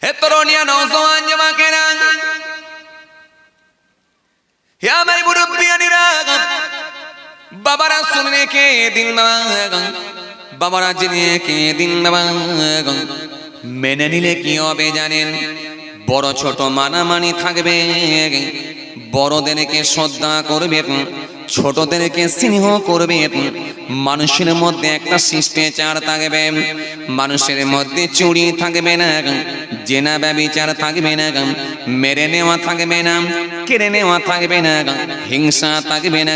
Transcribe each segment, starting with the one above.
হে তরুণিয়া নওজোয়ান যুবকেরা, হে আমার মুরব্বিয়ানেরা, বাবারা শুনে রেখে দিন না, বাবারা জেনে রেখে দিন না। মেনে নিলে কি হবে জানেন? বড় ছোট মানামানি থাকবে, বড়দেরকে শ্রদ্ধা করবে, ছোটদেরকে স্নেহ করবে, মানুষের মধ্যে একটা শিষ্টাচার থাকবে, মানুষের মধ্যে চুরি থাকবে না, জেনা ব্যভিচার থাকবে না, মেরে নেওয়া থাকবে না, কেড়ে নেওয়া থাকবে না, হিংসা থাকবে না,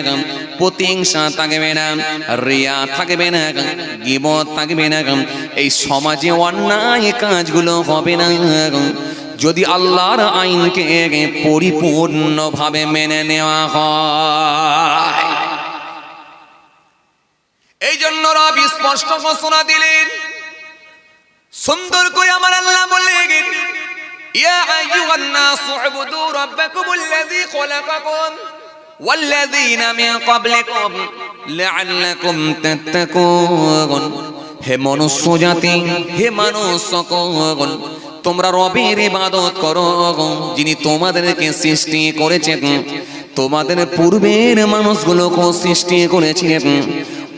প্রতিহিংসা থাকবে না, রিয়া থাকবে না, গীবত থাকবে না। এই সমাজে অন্যায় কাজগুলো হবে না যদি আল্লাহর আইনকে পরিপূর্ণভাবে মেনে নেওয়া হয়। এই জন্য রব স্পষ্ট ঘোষণা দিলেন, সুন্দর করে আমার আল্লাহ বললেন, ইয়া আইয়ুহান নাসু উবুদু রাব্বাকুমুল্লাযী খলাকাকুম ওয়াল্লাযীনা মিন ক্বাবলিকুম লাআল্লাকুম তাত্তাকুন। হে মনুষ্য জাতি, হে মানুষ সকল, তোমরা রবের ইবাদত করো যিনি তোমাদেরকে সৃষ্টি করেছেন, তোমাদের পূর্বের মানুষগুলোকে সৃষ্টি করেছিলেন।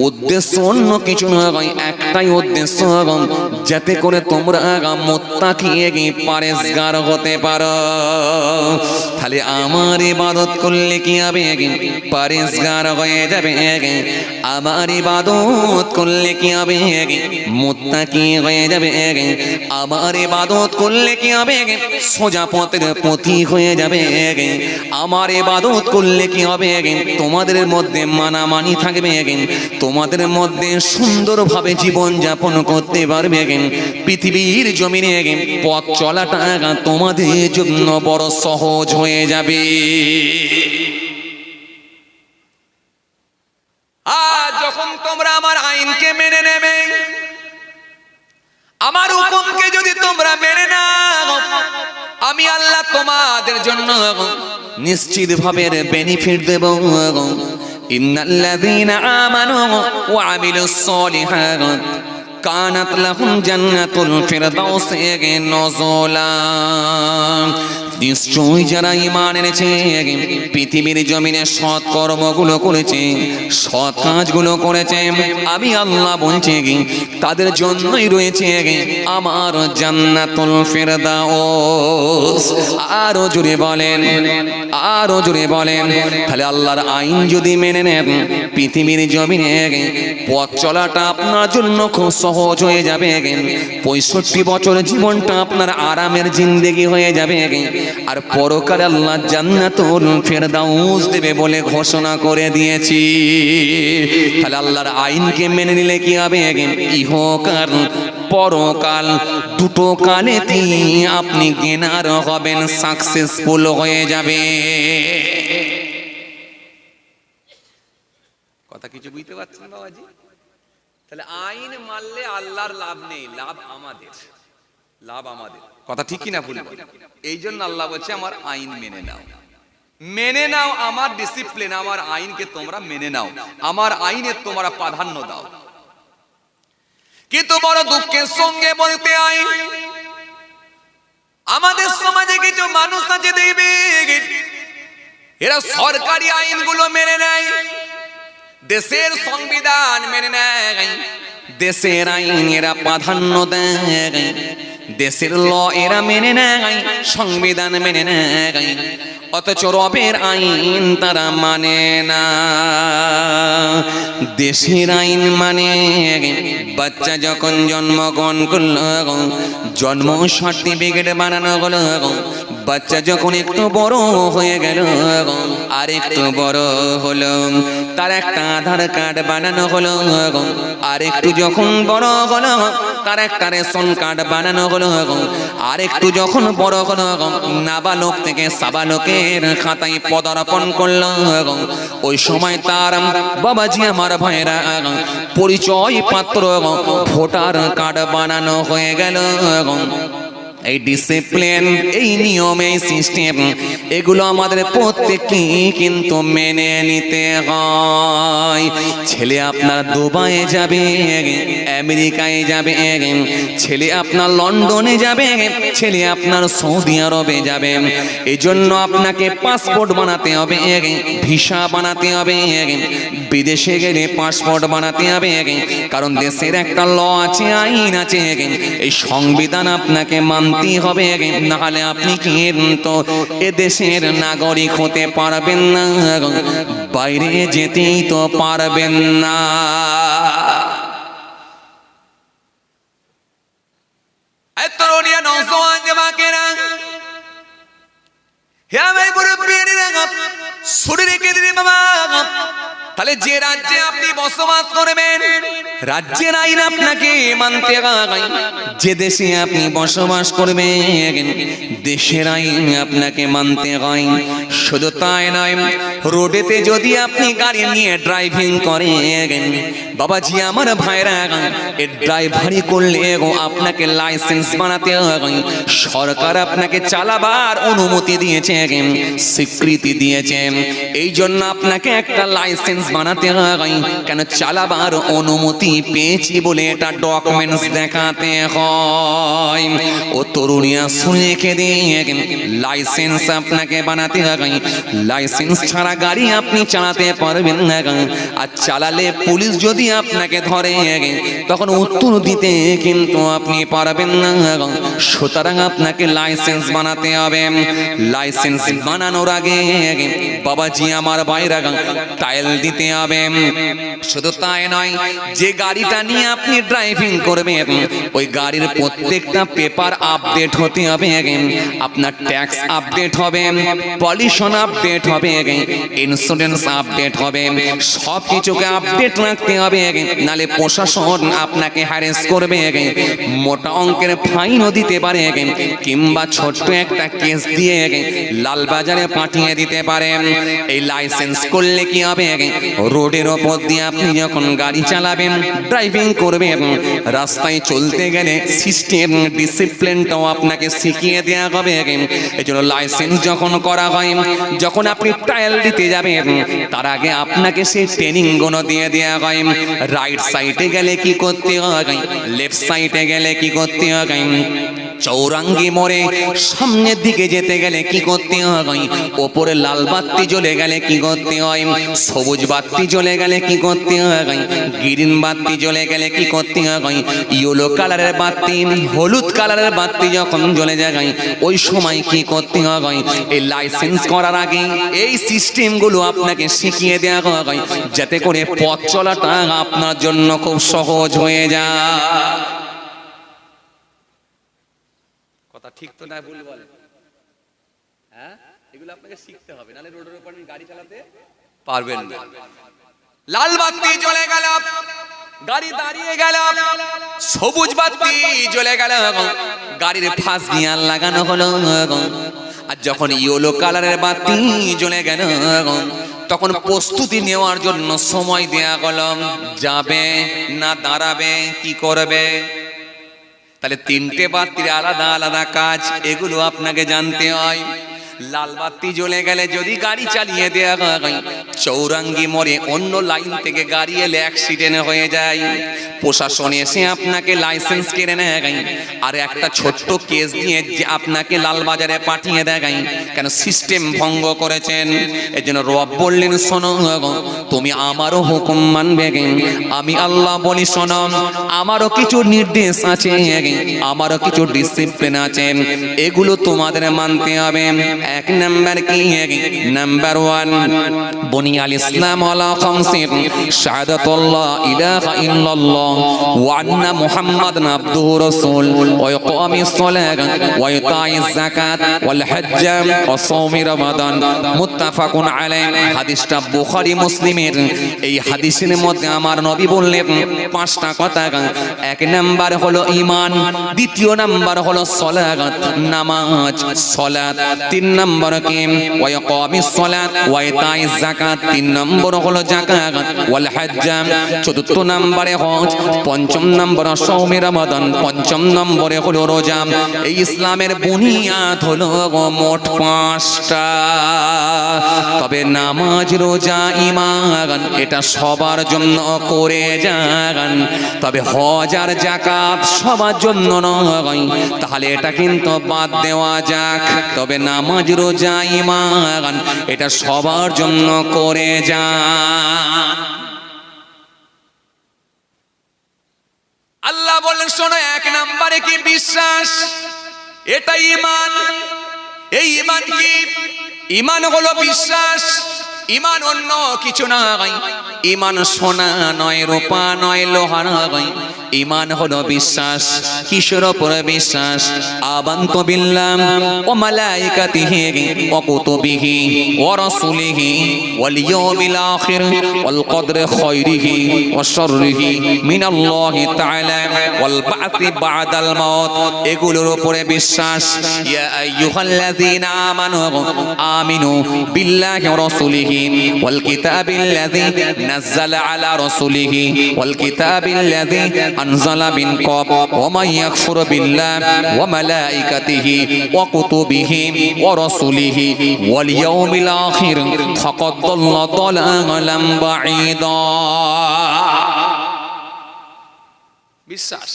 উদ্দেশ্য অন্য কিছু নয়, একটাই উদ্দেশ্য, যাতে করে তোমরা মুত্তাকি পরেশগার হতে পারো। তাহলে আমার ইবাদত করলে কি হবে? পরেশগার হয়ে যাবে। আমার ইবাদত করলে কি হবে? মুত্তাকি হয়ে যাবে। আমার ইবাদত করলে কি হবে? সোজা পথের পথিক হয়ে যাবে। আমার ইবাদত করলে কি হবে? তোমাদের মধ্যে মানামানি থাকবে, তোমাদের মধ্যে সুন্দরভাবে জীবন যাপন করতে পারবে। পৃথিবীর জমিনে পথ চলাটা তোমাদের জন্য বড় সহজ হয়ে যাবে। আর যখন তোমরা আমার আইনকে মেনে নেবে, আমার হুকুমকে যদি তোমরা মেনে নাও, আমি আল্লাহ তোমাদের জন্য নিশ্চিতভাবে বেনিফিট দেব। ইন্নাল্লাযীনা আমানু ওয়া আমিলুস সলিহাত কানাত লাহুম জান্নাতুল ফিরদাউসি নুজুলা। নিশ্চয়ই যারা ঈমান এনেছে, পৃথিবীর জমিনে সৎ কর্মগুলো করেছে, সৎ কাজগুলো করেছে, আমি আল্লাহ বলছি তাদের জন্যই রয়েছে আমার জান্নাতুল ফিরদাউস। আরো জোরে বলেন, আরো জোরে বলেন। তাহলে আল্লাহর আইন যদি মেনে নেন, পৃথিবীর জমিনে পথ চলাটা আপনার জন্য খুব সহজ হয়ে যাবে। 65 বছর জীবনটা আপনার আরামের জিন্দেগি হয়ে যাবে। আর পরকালে আল্লাহ জান্নাতুল ফিরদাউস দেবে বলে ঘোষণা করে দিয়েছি। তাহলে আল্লাহর আইনকে মেনে নিলে কি হবে? ইহকাল পরকাল দুটো কালেতেই আপনি গেনার হবেন, সাকসেসফুল হয়ে যাবে। কথা কিছু বুঝতে পারছেন বাবাজি? তাহলে আইন মানলে আল্লাহর লাভ নেই, লাভ আমাদের, লাভ আমাদের। কথা ঠিক কিনা ভুল? এই জন্য আল্লাহ বলছে আমার আইন মেনে নাও, মেনে নাও আমার ডিসিপ্লিন, আমার আইনকে তোমরা মেনে নাও, আমার আইনে তোমরা প্রাধান্য দাও। কিন্তু বড় দুঃখের সঙ্গে বলতে হয়, আমাদের সমাজে কিছু মানুষ আছে দেখবে এরা সরকারি আইনগুলো মেনে নেয়, দেশের সংবিধান মেনে নেয়, দেশের আইন এরা প্রাধান্য দেয়, দেশের ল এরা মেনে নেয়, সংবিধান মেনে নেয়, অথচ রবের আইন তারা মানে না। দেশের আইন মানে বাচ্চা যখন জন্মগ্রহণ করল, জন্ম সার্টিফিকেট বানানো হলো, বাচ্চা যখন একটু বড় হয়ে গেল, আর একটু বড় হলো, তার একটা আধার কার্ড বানানো হলো, আর একটু যখন বড় হলো তার একটা রেশন কার্ড বানানো হলো, আর একটু যখন বড় হলো নাবালক থেকে সাবালকের খাতায় পদার্পণ করলো। ওই সময় তার বাবাজি আমার ভাইরা পরিচয় পত্র ভোটার কার্ড বানানো হয়ে গেল। এই ডিসিপ্লিন, এই নিয়ম, এই সিস্টেম, এগুলো আমাদের প্রত্যেককে কিন্তু মেনে নিতে হয়। ছেলে আপনার দুবাইয়ে যাবে, আমেরিকায় যাবে, ছেলে আপনার লন্ডনে যাবে, ছেলে আপনার সৌদি আরবে যাবে, এই জন্য আপনাকে পাসপোর্ট বানাতে হবে, ভিসা বানাতে হবে, বিদেশে গেলে পাসপোর্ট বানাতে হবে, কারণ দেশের একটা ল আছে, আইন আছে, এই সংবিধান আপনাকে মানতে হবে, নাহলে আপনি কিন্তু এ দেশের নাগরিক হতে পারবেন না, বাইরে যেতেই তো পারবেন না। তরুণিয়া নওজোয়ান যুবকেরা, হে আমার মুরব্বিরা, শুনে রেখে দিন বাবা, তাহলে যে রাজ্যে আপনি বসবাস করবেন, রাজ্যের আইন আপনাকে মানতে হবে। যে দেশে আপনি বসবাস করবেন, দেশের আইন আপনাকে মানতে হয়। শুধু তাই নয়, রোডেতে যদি আপনি গাড়ি নিয়ে ড্রাইভিং করেন, বাবাজি আমার ভাইরা, এই ড্রাইভারি করলে আপনাকে লাইসেন্স বানাতে হবে। সরকার আপনাকে চালাবার অনুমতি দিয়েছে, স্বীকৃতি দিয়েছে, এই জন্য আপনাকে একটা লাইসেন্স বানাতে হয়। কেন? চালাবার অনুমতি পেয়েছি বলে এটা ডকুমেন্টস দেখাতে হয়। ও তরুণিয়া শুনে রেখে দিন, লাইসেন্স আপনাকে বানাতে হবে। লাইসেন্স ছাড়া গাড়ি আপনি চালাতে পারবেন না, আর চালালে পুলিশ যদি আপনাকে ধরে তখন উত্তর দিতে কিন্তু আপনি পারবেন না। সুতরাং আপনাকে লাইসেন্স বানাতে হবে। লাইসেন্স বানানোর আগে বাবাজি আমার ভাইরা টাইল দিতে হবে। শুধু তাই নয়, যে গাড়িটা নিয়ে আপনি ড্রাইভিং করবেন, ওই গাড়ির প্রত্যেকটা পেপার আপডেট হতে হবে। আপনার ট্যাক্স আপডেট হবে, পলিউশন আপডেট হবে, ইন্স্যুরেন্স আপডেট হবে, সব কিছুকে আপডেট রাখতে হবে, নালে প্রশাসন আপনাকে হ্যারেস করবে, মোটা অঙ্কের ফাইনও দিতে পারে, কিংবা ছোট্ট একটা কেস দিয়ে লালবাজারে পাঠিয়ে দিতে পারে। এই লাইসেন্স করলে কি হবে? রোডের ওপর দিয়ে আপনি যখন গাড়ি চালাবেন, ড্রাইভিং করবেন, রাস্তায় চলতে গেলে সিস্টেম, ডিসিপ্লিনটাও আপনাকে শিখিয়ে দেওয়া হবে। এই জন্য লাইসেন্স যখন করা হয়, যখন আপনি ট্রায়াল দিতে যাবেন, তার আগে আপনাকে সেই ট্রেনিং গুলো দিয়ে দেওয়া হয়। রাইট সাইডে গেলে কি করতে হয়, লেফট সাইডে গেলে কি করতে হয়, চৌরাঙ্গি মোড়ে সামনের দিকে যেতে গেলে কি করতে হয়, ওপরে লাল বাতি জ্বলে গেলে কি করতে হয়, সবুজ বাতি জ্বলে গেলে কি করতে হয়, গ্রিন বাতি জ্বলে গেলে কি করতে হয়, ইয়েলো কালারের বাতি, হলুদ কালারের বাতি যখন জ্বলে যায়, ওই সময় কি করতে হয়। এই লাইসেন্স করার আগে এই সিস্টেমগুলো আপনাকে শিখিয়ে দেওয়া হয়, যাতে করে পথ চলাটা আপনার জন্য খুব সহজ হয়ে যায়। কথা ঠিক তো না ভুল বলে? হ্যাঁ, এগুলো আপনাকে শিখতে হবে, নালে রোডের উপর গাড়ি চালাতে পারবেন না। লাল বাতি জ্বলে গেল, গাড়ি দাঁড়িয়ে গেল, সবুজ বাতি জ্বলে গেল, গাড়ির ফাঁস গিয়ার লাগানো হলো, আর যখন ইয়েলো কালারের বাতি জ্বলে গেল, তখন প্রস্তুতি নেওয়ার জন্য সময় দেয়া গেল, যাবে না দাঁড়াবে, কি করবে। তাহলে তিনটে বাতির আলাদা আলাদা কাজ, এগুলো আপনাকে জানতে হয়। লাল বাতি জ্বলে গেলে যদি গাড়ি চালিয়ে দেওয়া হয়, চৌরাঙ্গি মোড়ে অন্য লাইন থেকে গাড়ি এলে অ্যাক্সিডেন্ট হয়ে যায়, প্রশাসন এসে আপনাকে লাইসেন্স কেড়ে নেয়, আর একটা ছোট্ট কেস দিয়ে যে আপনাকে লালবাজারে পাঠিয়ে দেয়। কেন? সিস্টেম ভঙ্গ করেছেন। এই জন্য রব বললেন, শোনো, তুমি আমারও হুকুম মানবে, আমি আল্লাহ বলি শোনো, আমারও কিছু নির্দেশ আছে, আমারও কিছু ডিসিপ্লিন আছে, এগুলো তোমাদের মানতে হবে। এক নাম্বার কি? নাম্বার 1, বুনিয়াল ইসলাম আলা খামসিন, শাহাদাতুল্লাহ ইলাহা ইল্লাল্লাহ ওয়া আন্না মুহাম্মাদান আবদুহু রাসূল, ওয়া ইকামিস সালাত ওয়া ইতাইজ যাকাত ওয়াল হজ্জ ওয়া সাওমি রমাদান, মুত্তাফাকুন আলাইহি। হাদিসটা বুখারী মুসলিমের। এই হাদিসের মধ্যে আমার নবী বললেন 5টা কথা। এক নাম্বার হলো ঈমান, দ্বিতীয় নাম্বার হলো সালাত, নামাজ, সালাত, 3 নম্বর কি ওয়া ইকামিস সালাত ওয়া ইতাইজ যাকাত, 3 নম্বর হলো যাকাত, ওয়াল হজ্জ, 4 নম্বরে হজ, 5 নম্বর সাওমে রমাদান, 5 নম্বরে হলো রোজা। এই ইসলামের বুনিয়াদ হলো মোট 5টা। তবে নামাজ, রোজা, ঈমান এটা সবার জন্য করে যান, তবে হজ আর যাকাত সবার জন্য নয়, তাহলে এটা কিন্তু বাদ দেওয়া যাক। তবে নামাজ, রোজা, ঈমান এটা সবার জন্য করে যান। আল্লাহ বলেন শোনো, 1 নম্বরে কি বিশ্বাস, এটা ঈমান। এই ঈমান কি? ঈমান হলো বিশ্বাস। ঈমান অন্য কিছু নয়, ঈমান সোনা নয়, রূপা নয়, লোহা নয়। ঈমান হলো বিশ্বাস। কিসের উপরে বিশ্বাস? আমানতু বিল্লাহি ওয়া মালাইকাতিহি ওয়া কুতুবিহি ওয়া রাসূলিহি ওয়াল ইয়াউমিল আখির ওয়াল কদরি খায়রিহি ওয়া শাররিহি মিনাল্লাহি তাআলা ওয়াল বা'থি বা'দাল মাউত, এগুলোর উপরে বিশ্বাস। ইয়া আইয়ুহাল্লাযীনা আমানু আমিনু বিল্লাহি ওয়া রাসূলিহি ওয়াল কিতাবিল্লাযী নাযালা আলা রাসূলিহি ওয়াল কিতাবিল্লাযী আনজালা মিন ক্বাব ওয়া মান ইয়াকফুর বিল্লাহি ওয়া মালাইকাতিহি ওয়া কুতুবিহি ওয়া রাসূলিহি ওয়াল ইয়াউমিল আখির ফাকাদ দাল্লা দালালাম বাঈদা। বিশ্বাস,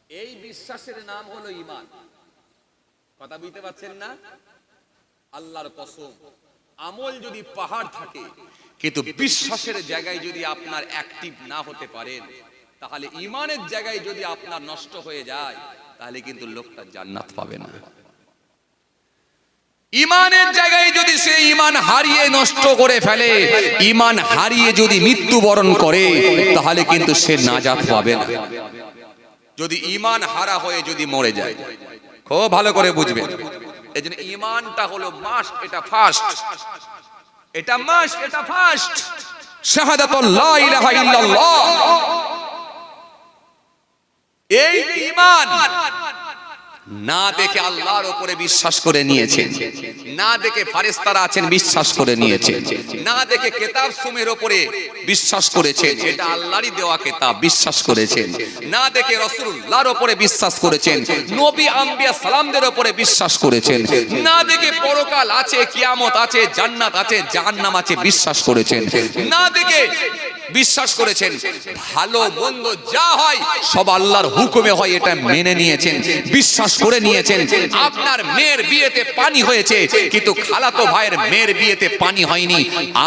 এই বিশ্বাসের নাম হলো ঈমান। কথা বুঝতে পারছেন না? আল্লাহর কসম, আমল যদি পাহাড় থাকে কিন্তু বিশ্বাসের জায়গায় যদি আপনার অ্যাক্টিভ না হতে পারেন, তাহলে ঈমানের জায়গায় যদি আপনার নষ্ট হয়ে যায়, তাহলে কিন্তু লোকটা জান্নাত পাবে না। ঈমানের জায়গায় যদি সে ঈমান হারিয়ে নষ্ট করে ফেলে, ঈমান হারিয়ে যদি মৃত্যুবরণ করে, তাহলে কিন্তু সে নাজাত পাবে না। যদি ঈমান হারা হয়ে যদি মরে যায়, খুব ভালো করে বুঝবেন। এজন্য ঈমানটা হলো মাস্ট, এটা ফার্স্ট, এটা মাস্ট, এটা ফার্স্ট। শাহাদাতু লা ইলাহা ইল্লাল্লাহ, এই ঈমান না দেখে আল্লাহর উপরে বিশ্বাস করে নিয়েছেন, না দেখে ফেরেশতারা আছেন বিশ্বাস করে নিয়েছেন, না দেখে কিতাব সুমের উপরে বিশ্বাস করেছেন, এটা আল্লাহরই দেওয়া কিতাব বিশ্বাস করেছেন, না দেখে রাসূলুল্লাহর উপরে বিশ্বাস করেছেন, নবী আম্বিয়া সালামদের উপরে বিশ্বাস করেছেন, না দেখে পরকাল আছে, কিয়ামত আছে, জান্নাত আছে, জাহান্নাম আছে বিশ্বাস করেছেন, না দেখে বিশ্বাস করেছেন। ভালো মন্দ যা হয় সব আল্লাহর হুকুমে হয়, এটা মেনে নিয়েছেন, বিশ্বাস করে নিয়েছেন। আপনার মেয়ের বিয়েতে পানি হয়েছে, কিন্তু খালাতো ভাইয়ের মেয়ের বিয়েতে পানি হয়নি,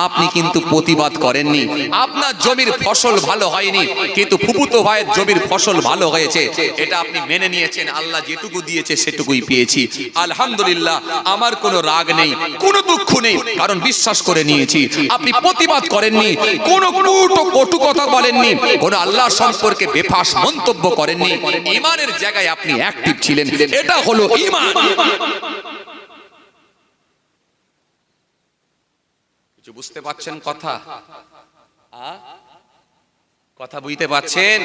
আপনি কিন্তু প্রতিবাদ করেননি। আপনার জমির ফসল ভালো হয়নি, কিন্তু ফুফুতো ভাইয়ের জমির ফসল ভালো হয়েছে, এটা আপনি মেনে নিয়েছেন। আল্লাহ যেটুকু দিয়েছে সেটুকুই পেয়েছি, আলহামদুলিল্লাহ, আমার কোনো রাগ নেই, কোনো দুঃখ নেই, কারণ বিশ্বাস করে নিয়েছি। আপনি প্রতিবাদ করেননি, কোনো কটু কথা বলেননি, কোন আল্লাহ সম্পর্কে বেফাস মন্তব্য করেননি। ঈমানের জায়গায় আপনি অ্যাক্টিভ ছিলেন, এটা হলো ঈমান। কিছু বুঝতে পারছেন কথা? কথা বুঝতে পারছেন?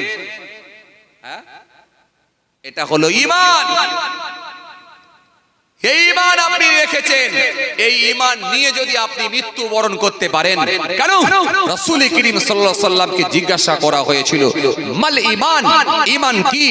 এটা হলো ঈমান। এই ঈমান আপনি রেখেছেন, এই ঈমান নিয়ে যদি আপনি মৃত্যুবরণ করতে পারেন, কেন রাসূল করিম সাল্লাল্লাহু আলাইহি সাল্লামকে জিজ্ঞাসা করা হয়েছিল, মাল ঈমান, ঈমান কি?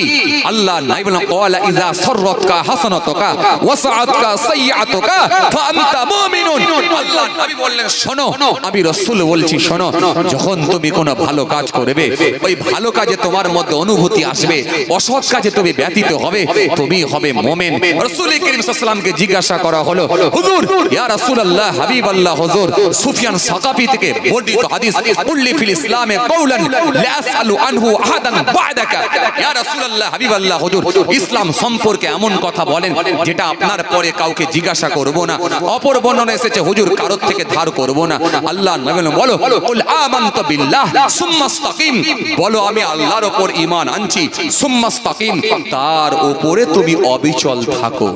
আল্লাহ নবী বলেন, ক্বালা ইযা সাররাতকা হাসানাতুকা ওয়া সাআতকা সাইয়্যাতুকা ফাআনতা মুমিনুন। আল্লাহ নবী বললেন, শোনো, আমি রাসূল বলছি, শোনো, যখন তুমি কোনো ভালো কাজ করবে, ওই ভালো কাজে তোমার মধ্যে অনুভূতি আসবে, অসৎ কাজে তুমি ব্যতীত হবে, তুমি হবে মুমিন। রাসূল করিম সাল্লাল্লাহু আলাইহি জিজ্ঞাসা করা হলো, হুজুর, ইয়া রাসূলুল্লাহ, হাবিবাল্লাহ, হুজুর, সুফিয়ান সাকাফি থেকে বর্ণিত হাদিস, কুল্লি ফিল ইসলামে কাউলান লা আসআলু আনহু আহাদান বা'দাকা। ইয়া রাসূলুল্লাহ, হাবিবাল্লাহ, হুজুর, ইসলাম সম্পর্কে এমন কথা বলেন যেটা আপনার পরে কাউকে জিজ্ঞাসা করব না। অপর বর্ণনা এসেছে, হুজুর, কারোর থেকে ধার করব না। আল্লাহ নবী বলেন, বলো, কুল আমানতু বিল্লাহ সুম্মা ইসতাকিম, বলো আমি আল্লাহর উপর ঈমান আনছি, সুম্মা ইসতাকিম, তার উপরে তুমি অবিচল থাকো।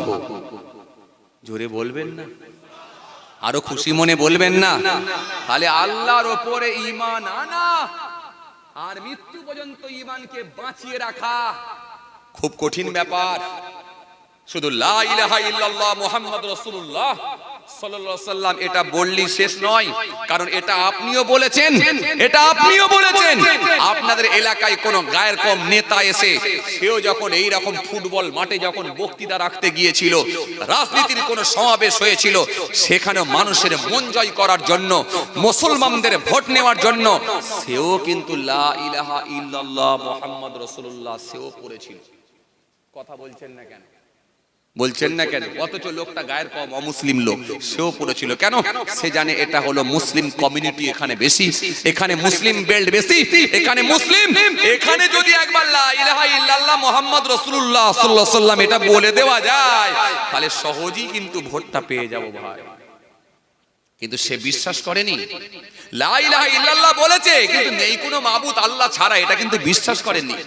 জোরে বলবেন না? আরো খুশি মনে বলবেন না? তাহলে আল্লাহর উপরে ঈমান আনা আর মৃত্যু পর্যন্ত ঈমানকে বাঁচিয়ে রাখা খুব কঠিন ব্যাপার। শুধু লা ইলাহা ইল্লাল্লাহ মুহাম্মাদুর রাসূলুল্লাহ সাল্লাল্লাহু আলাইহি সাল্লাম এটা বললি শেষ নয়, কারণ এটা আপনিও বলেছেন, এটা আপনিও বলেছেন। আপনাদের এলাকায় কোন গায়ের কম নেতা এসে সেও যখন এই রকম ফুটবল মাঠে যখন বক্তৃতা রাখতে গিয়েছিল, রাজনীতির কোন সমাবেশ হয়েছিল, সেখানে মানুষের মন জয় করার জন্য, মুসলমানদের ভোট নেওয়ার জন্য সেও কিন্তু লা ইলাহা ইল্লাল্লাহ মুহাম্মাদুর রাসূলুল্লাহ সেও পড়েছিল। কথা বলছেন না কেন? বলছেন না কেন? অথচ লোকটা গায়ের কম অমুসলিম লোক, সেও পড়েছিল। কেন? সে জানে এটা হলো মুসলিম কমিউনিটি, এখানে বেশি, এখানে মুসলিম বেল্ট বেশি, এখানে মুসলিম। এখানে যদি একবার লা ইলাহা ইল্লাল্লাহ মুহাম্মদ রাসূলুল্লাহ সাল্লাল্লাহু আলাইহি সাল্লাম এটা বলে দেওয়া যায়, তাহলে সহজেই কিন্তু ভোটটা পেয়ে যাব ভাই। কিন্তু সে বিশ্বাস করেনি। লা ইলাহা ইল্লাল্লাহ বলেছে, কিন্তু নেই কোনো মাবুদ আল্লাহ ছাড়া, এটা কিন্তু বিশ্বাস করেননি।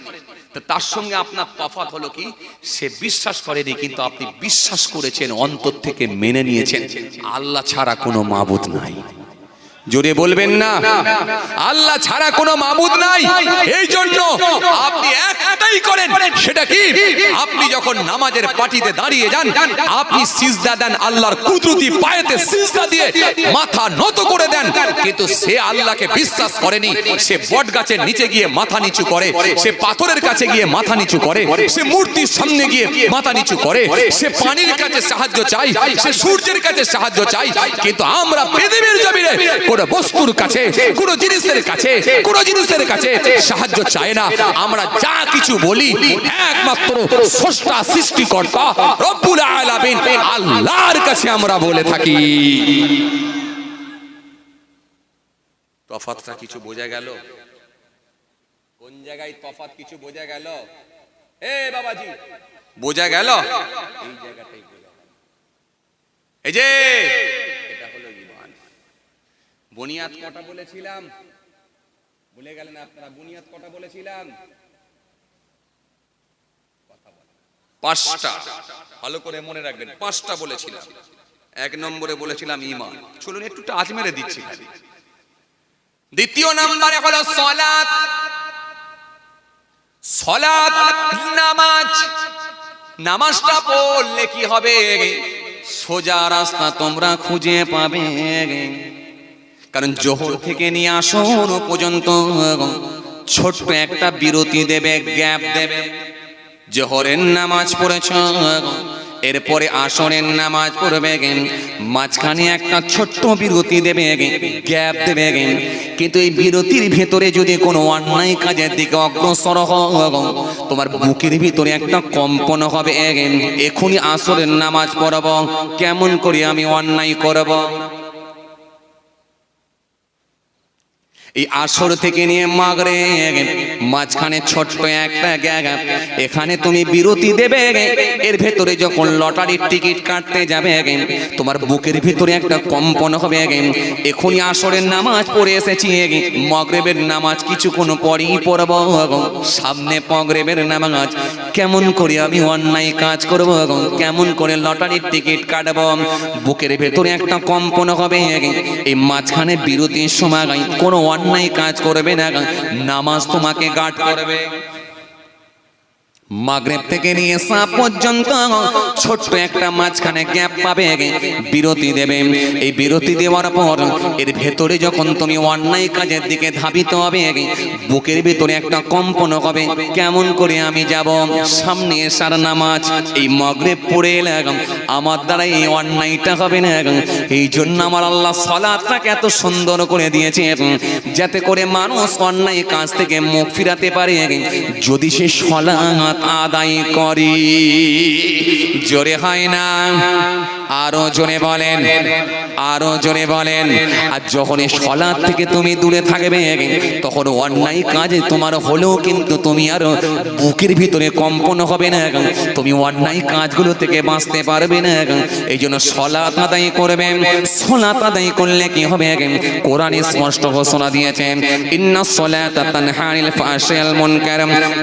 তার সঙ্গে আপনার তফাৎ হলো কি, সে বিশ্বাস করেনি, কিন্তু আপনি বিশ্বাস করেছেন, অন্তর থেকে মেনে নিয়েছেন আল্লাহ ছাড়া কোনো মাবুদ নাই। জোরে বলবেন না, আল্লাহ ছাড়া কোনো মাবুদ নাই। এই জন্য আপনি একটাই করেন, সেটা কি, আপনি যখন নামাজের পাটিতে দাঁড়িয়ে যান, আপনি সিজদা দেন, আল্লাহর কুদরতি পায়েতে সিজদা দিয়ে মাথা নত করে দেন। কিন্তু সে আল্লাহকে বিশ্বাস করেনি, সে বট গাছের নিচে গিয়ে মাথা নিচু করে, সে পাথরের কাছে গিয়ে মাথা নিচু করে, সে মূর্তির সামনে গিয়ে মাথা নিচু করে, সে পানির কাছে সাহায্য চাই, সে সূর্যের কাছে সাহায্য চাই। কিন্তু আমরা পৃথিবীর জমিনে কোন বস্তুর কাছে, কোন জিনিসের কাছে, কোন জিনিসের কাছে সাহায্য চাই না। আমরা যা কিছু বলি একমাত্র স্রষ্টা সৃষ্টিকর্তা রব্বুল আলামিন আল্লাহর কাছে আমরা বলে থাকি। তফাৎটা কিছু বোঝা গেল? কোন জায়গায় তফাৎ কিছু বোঝা গেল? এ বাবাজি বোঝা গেল? এই জায়গাটাই বোঝা গেল। এই যে এটা হলো ঈমান। বুনিয়াদ কটা বলেছিলাম? ভুলে গেলেন আপনারা? বুনিয়াদ কটা বলেছিলাম? পাঁচটা। ভালো করে মনে রাখবেন, পাঁচটা বলেছিলাম। এক নম্বরে বলেছিলাম ঈমান। চলুন একটু টাচ মেরে দিচ্ছি খালি। দ্বিতীয় নম্বরে হলো সালাত। সালাত নামাজ। নামাজটা পড়লে কি হবে? সোজা রাস্তা তোমরা খুঁজে পাবে। কারণ জোহর থেকে নিয়ে আসর পর্যন্ত ছোট্ট একটা বিরতি দেবে, গ্যাপ দেবে। জোহরের নামাজ পড়েছ, এরপরে আসরের নামাজ পড়বে, মাঝখানে একটা ছোট্ট বিরতি দেবে, গ্যাপ দেবে। কিন্তু এই বিরতির ভেতরে যদি কোনো অন্যায় কাজের দিকে অগ্রসর হও, তোমার বুকের ভিতরে একটা কম্পন হবে, এখনই আসরের নামাজ পড়ব, কেমন করে আমি অন্যায় করব। এই আসর থেকে নিয়ে মাগরিব মাঝখানে ছোট্ট একটা জায়গা, এখানে তুমি বিরতি দেবে। এর ভেতরে যখন লটারির টিকিট কাটতে যাবে, তোমার বুকের ভিতরে একটা কম্পন হবে, এখনই আসরের নামাজ পড়ে এসেছি, মাগরিবের নামাজ কিছুক্ষণ পরেই পড়ব, সামনে মাগরিবের নামাজ, কেমন করে আমি অন্যায় কাজ করব, কেমন করে লটারির টিকিট কাটব। বুকের ভেতরে একটা কম্পন হবে। এই মাঝখানে বিরতির সময় কোনো অন্যায় কাজ করবে না, নামাজ তোমাকে গার্ড করবে। মাগরিব থেকে নিয়ে ঈশা পর্যন্ত ছোট্ট একটা মাঝখানে গ্যাপ পাবে, বিরতি দেবে। এই বিরতি দেওয়ার পর এর ভেতরে যখন তুমি অন্যায় কাজের দিকে ধাবিত হবে, বুকের ভিতরে একটা কম্পন হবে, কেমন করে আমি যাব সামনে এশার নামাজ। এই মাগরিব পড়ে এলাম, আমার দ্বারা এই অন্যায়টা হবে না। এই জন্য আমার আল্লাহ সালাতটাকে এত সুন্দর করে দিয়েছে, যাতে করে মানুষ অন্যায় কাজ থেকে মুখ ফিরাতে পারে যদি সে সালাত আদায় করি। জোরে হয় না? আরো জোরে বলেন, আরো জোরে বলেন। আর যখন এই সালাত থেকে তুমি দূরে থাকবে, তখন অন্যায় কাজে তোমার হলেও কিন্তু তুমি আরো বুকের ভিতরে কম্পন হবে না, তুমি অন্যায় কাজগুলো থেকে বাঁচতে পারবে না। এই জন্য সালাত আদায় করবে। সালাত আদায় করলে কি হবে? কোরআনে স্পষ্ট ঘোষণা দিয়েছেন, ইন্নাস সালাতা তানহা আনিল ফাহশাই ওয়াল মুনকার।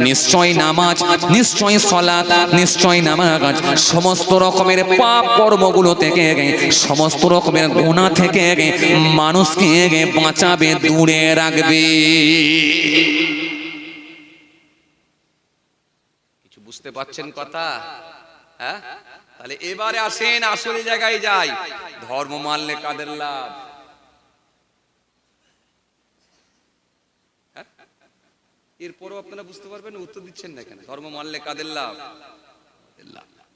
নিশ্চয় নামাজ, নিশ্চয় সালাত, নিশ্চয় নামাজ সমস্ত রকমের পাপ কর্মগুলো থেকে, সমস্ত রকমের গুনাহ থেকে মানুষকে বাঁচাবে, দূরে রাখবে। কিছু বুঝতে পারছেন কথা? হ্যাঁ, তাহলে এবারে আসেন আসলে জায়গায় যাই, ধর্ম মানলে কাদের লাভ? এরপরও আপনারা বুঝতে পারবেন, উত্তর দিচ্ছেন না কেন? ধর্ম মানলে কাদের লাভ?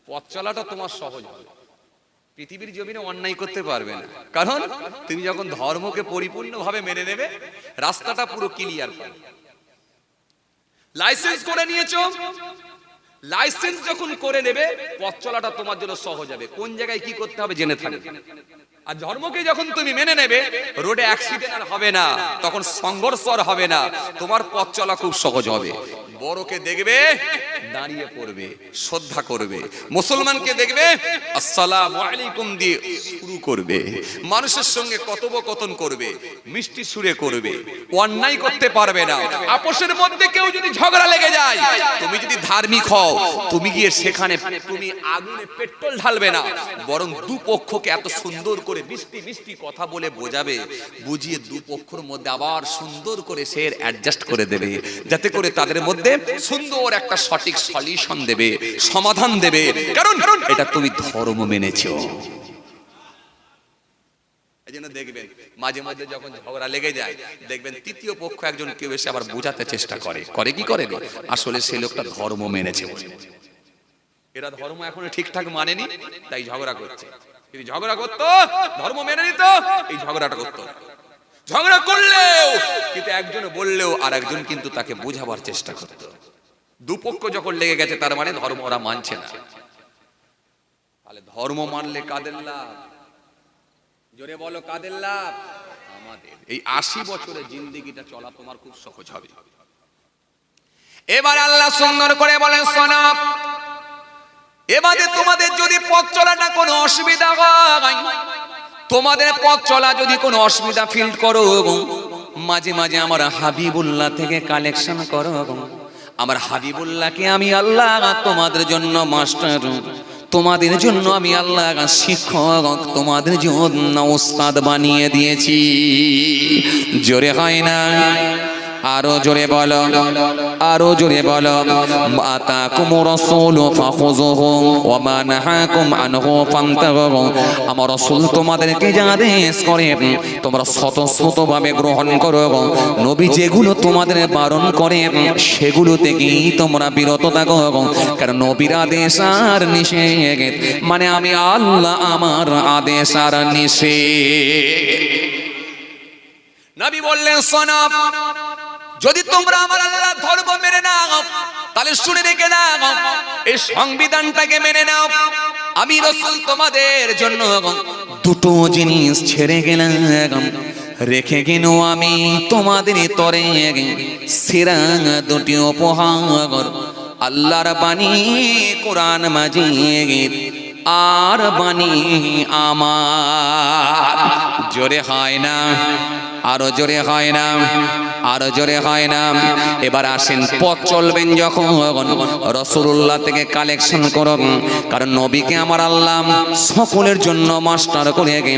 পথ চলাটা তোমার সহজ হবে, পৃথিবীর জমিনে অন্যায় করতে পারবে না, কারণ তুমি যখন ধর্মকে পরিপূর্ণভাবে মেনে নেবে রাস্তাটা পুরো ক্লিয়ার পাবে। লাইসেন্স করে নিয়েছো, লাইসেন্স যখন করে নেবে পথ চলাটা তোমার জন্য সহজ হবে, কোন জায়গায় কি করতে হবে জেনে থাকবে। আর ধর্মকে যখন তুমি মেনে নেবে রোডে অ্যাক্সিডেন্ট আর হবে না, তখন সংঘর্ষ আর হবে না, তোমার পথ চলা খুব সহজ হবে। বড়কে দেখবে দাঁড়িয়ে পড়বে, শ্রদ্ধা করবে, মুসলমানকে দেখবে আসসালামু আলাইকুম দিয়ে শুরু করবে, মানুষের সঙ্গে কথোপকথন করবে, মিষ্টি সুরে করবে, অন্যায় করতে পারবে না। আপোষের মধ্যে কেউ যদি ঝগড়া লেগে যায়, তুমি যদি ধার্মিক হও তুমি গিয়ে সেখানে তুমি আগুনে পেট্রোল ঢালবে না, বরং দুপক্ষকে এত সুন্দর করে মিষ্টি মিষ্টি কথা বলে বোঝাবে, বুঝিয়ে দুপক্ষের মধ্যে আবার সুন্দর করে সে অ্যাডজাস্ট করে দেবে, যাতে করে তাদের মধ্যে সুন্দর একটা সঠিক সলিউশন দেবে, সমাধান দেবে, কারণ এটা তুমি ধর্ম মেনেছো। এজন্য দেখবেন মাঝে মধ্যে যখন ঝগড়া লেগে যায়, দেখবেন তৃতীয় পক্ষ একজন কেউ এসে আবার বোঝাতে চেষ্টা করে, করে কি করে না, আসলে সেই লোকটা ধর্ম মেনেছে বলে। এরা ধর্ম এখনো ঠিকঠাক মানেনি তাই ঝগড়া করছে, যদি ঝগড়া করতো ধর্ম মেনে নিত এই ঝগড়াটা করতো। ঝগড়া করলেও কিন্তু একজন বললেও আর একজন কিন্তু তাকে বোঝাবার চেষ্টা করত। দুপক্ষ যখন লেগে গেছে তার মানে ধর্ম ওরা মানছে না। তাহলে ধর্ম মানলে কাদের লাভ? জোরে বলো কাদের লাভ? আমাদের। এই 80 বছরের জিন্দেগিটা চলা তোমার খুব সহজ হবে। এবার আল্লাহ সুন্দর করে বলেন শোনো, এবারে তোমাদের যদি পথ চলাটা কোনো অসুবিধা হয়, তোমাদের পথ চলা যদি কোনো অসুবিধা ফিল করো, মাঝে মাঝে আমার হাবিবুল্লাহ থেকে কালেকশন করো, আমার হাবিবুল্লাহকে আমি আল্লাহ তোমাদের জন্য মাস্টার, তোমাদের জন্য আমি আল্লাহ শিক্ষক, তোমাদের জন্য উস্তাদ বানিয়ে দিয়েছি। জোরে হয় না? আরো জোরে বলো, আরো জোরে বলো। আতাকুমুর রাসূলু ফাখুযুহু ওয়া মা নাহাকুম আনহু ফান্তাহু। আমার রাসূল তোমাদেরকে যা আদেশ করে তোমরা স্বতঃস্ফূর্তভাবে গ্রহণ করো, নবী যেগুলো তোমাদের বারণ করে সেগুলো থেকেই তোমরা বিরত থাকো, কারণ নবীর আদেশ আর নিষেধ মানে আমি আল্লাহ আমার আদেশ আর নিষেধ। নবী বললেন শোনো, যদি তোমরা আমার আল্লাহর ধর্ম মেনে নাও তাহলে শুনে রেখে নাও, এই সংবিধানটাকে মেনে নাও। আমি রাসূল তোমাদের জন্য দুটো জিনিস ছেড়ে গেলাম, রেখে গেল আমি তোমাদের তরে সেরা দুটি উপহার, আল্লাহর বাণী কোরআন মাজিদ আর বাণী আমার। জোরে হয় না? আরো জোরে হয় না? আরো জোরে হয় না? এবার আসেন, পথ চলবেন যখন রাসূলুল্লাহ থেকে কালেকশন করুন, কারণ নবীকে আমার আল্লাহ সকলের জন্য মাস্টার করে গে,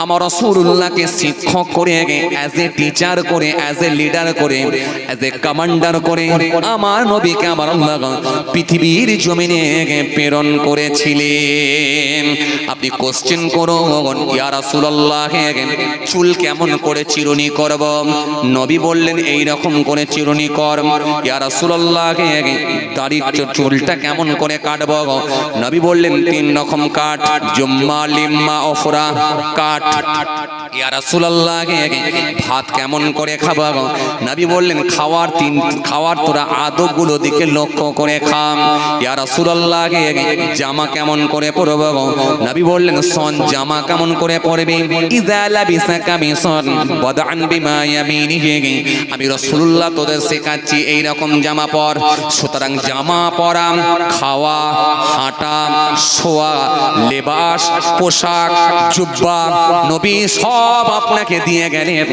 আমার রাসূলুল্লাহকে শিক্ষক করে গে, অ্যাজ এ টিচার করে, অ্যাজ এ লিডার করে, অ্যাজ এ কমান্ডার করে আমার নবীকে আমার আল্লাহ পৃথিবীর জমিনে প্রেরণ করেছিলেন। আপনি কোশ্চেন করুন, ইয়া রাসূলুল্লাহ চুল কেমন করে চিরুনি করব? নবী বললেন এই রকম করে চিরুনি কর। ইয়া রাসূলুল্লাহ দাড়ির চুলটা কেমন করে কাটব? নবী বললেন 3 রকম কাট, জুম্মা লিম্মা ওফরা কাট। ইয়া রাসূলুল্লাহ ভাত কেমন করে খাব? নবী বললেন খাওয়ার তোরা আদবগুলো দিকে লক্ষ্য করে খা। ইয়া রাসূলুল্লাহ জামা কেমন করে পরব? নবী বললেন সন জামা কেমন করে পরবি? ইযা লাবিসা কামিসন ওয়াদআন বিমা ইয়ামিনিহি। আমি রাসূলুল্লাহ তোদের শেখাচ্ছি এই রকম জামা পর। সুতরাং জামা পরা, খাওয়া, হাঁটা, শোয়া, লেবাস, পোশাক, জুব্বা নবী সব আপনাকে দিয়ে গেলেন।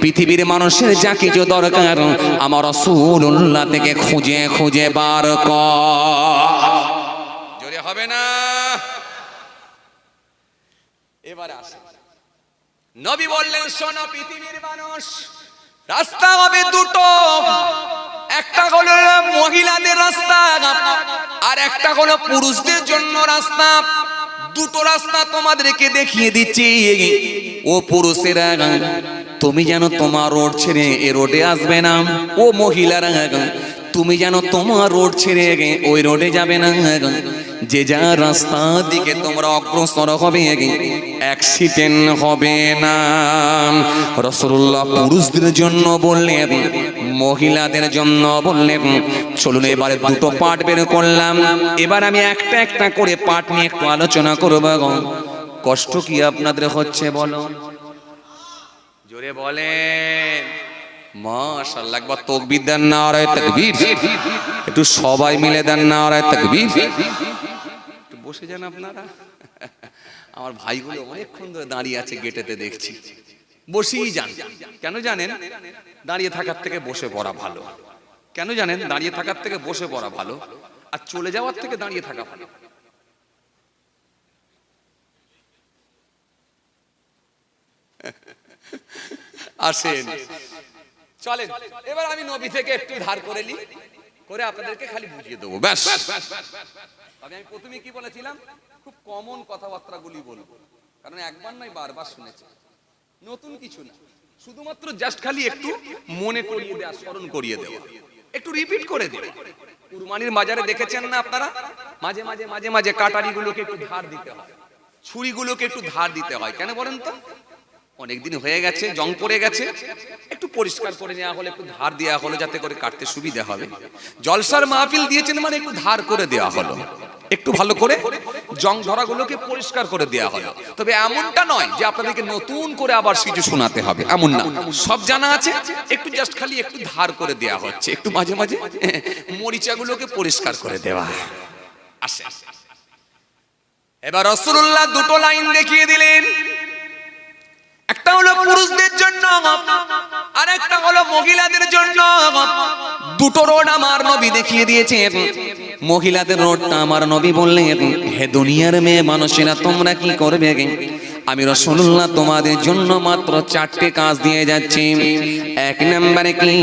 পৃথিবীর মানুষের যা কিছু দরকার আমার রাসূলুল্লাহ থেকে খুঁজে খুঁজে বার কর। জোরে হবে না? এবারে আসে, নবী বললেন শোনো পৃথিবীর মানুষ, রাস্তা হবে দুটো, একটা হলো মহিলাদের রাস্তা আর একটা হলো পুরুষদের জন্য রাস্তা। দুটো রাস্তা তোমাদেরকে দেখিয়ে দিচ্ছি। ও পুরুষেরা, তুমি যেন তোমার রোড ছেড়ে এ রোডে আসবে না। ও মহিলারা, তুমি যেন তোমার রোড ছেড়ে ওই রোডে যাবে না। যে যা রাস্তা দিকে তোমরা অগ্রসর হবে অ্যাক্সিডেন্ট হবে না। রাসূলুল্লাহ পুরুষদের জন্য বললেন, মহিলাদের জন্য বললেন। চলুন এবারে দুটো পার্ট বের করলাম। এবার আমি একটা একটা করে পার্ট নিয়ে একটু আলোচনা করব। কষ্ট কি আপনাদের হচ্ছে বলো? জোরে বলেন মাশাআল্লাহ। একবার তাকবীর দেন, নারায়ে তাকবীর। একটু সবাই মিলে দেন নারায়ে তাকবীর। একটু বসে যান আপনারা। আমার ভাইগুলো অনেকক্ষণ ধরে দাঁড়িয়ে আছে গেটেতে দেখছি। বসেই যান। কেন জানেন? দাঁড়িয়ে থাকার থেকে বসে পড়া ভালো। কেন জানেন? দাঁড়িয়ে থাকার থেকে বসে পড়া ভালো, আর চলে যাওয়ার থেকে দাঁড়িয়ে থাকা ভালো। আসেন, চলেন এবার আমি নবী থেকে একটু ধার করে নিই, করে আপনাদেরকে খালি বুঝিয়ে দেবো ব্যাস। তবে আমি প্রথমে কি বলেছিলাম, খুব কমন কথাবার্তাগুলি বলবো, কারণ একবার নয় বারবার শুনেছি। নতুন কিছু না, শুধুমাত্র জাস্ট খালি একটু মনে করিয়ে দেওয়া, স্মরণ করিয়ে দেওয়া, একটু রিপিট করে দেওয়া। কুরবানির বাজারে দেখেছেন না আপনারা, মাঝে মাঝে মাঝে মাঝে কাটারিগুলোকে একটু ধার দিতে হয়, ছুরিগুলোকে একটু ধার দিতে হয়। কেন বলেন তো? অনেকদিন হয়ে গেছে, জং পড়ে গেছে, একটু পরিষ্কার করে নেওয়া হলো, একটু ধার দেওয়া হলো, যাতে করে কাটতে সুবিধা হবে। জলসার মাহফিল দিয়েছেন মানে একটু ধার করে দেওয়া হলো, একটু ভালো করে জং ধরাগুলোকে পরিষ্কার করে দেওয়া হলো। তবে এমনটা নয় যে আপনাদেরকে নতুন করে আবার কিছু শোনাতে হবে, এমন না। সব জানা আছে, একটু জাস্ট খালি একটু ধার করে দেওয়া হচ্ছে, একটু মাঝে মাঝে মরিচাগুলোকে পরিষ্কার করে দেওয়া। আসে, এবার রাসূলুল্লাহ দুটো লাইন দেখিয়ে দিলেন। একটা হলো পুরুষদের জন্য আর একটা হলো মহিলাদের জন্য। দুটো রোড আমার নবী দেখিয়ে দিয়েছেন। মহিলাদের রোডটা আমার নবী বললেন, হে দুনিয়ার মেয়ে মানুষেরা, তোমরা কি করবে? আমি রাসূলুল্লাহ তোমাদের জন্য মাত্র চারটে কাজ দিয়ে যাচ্ছি। এক নম্বরে কি?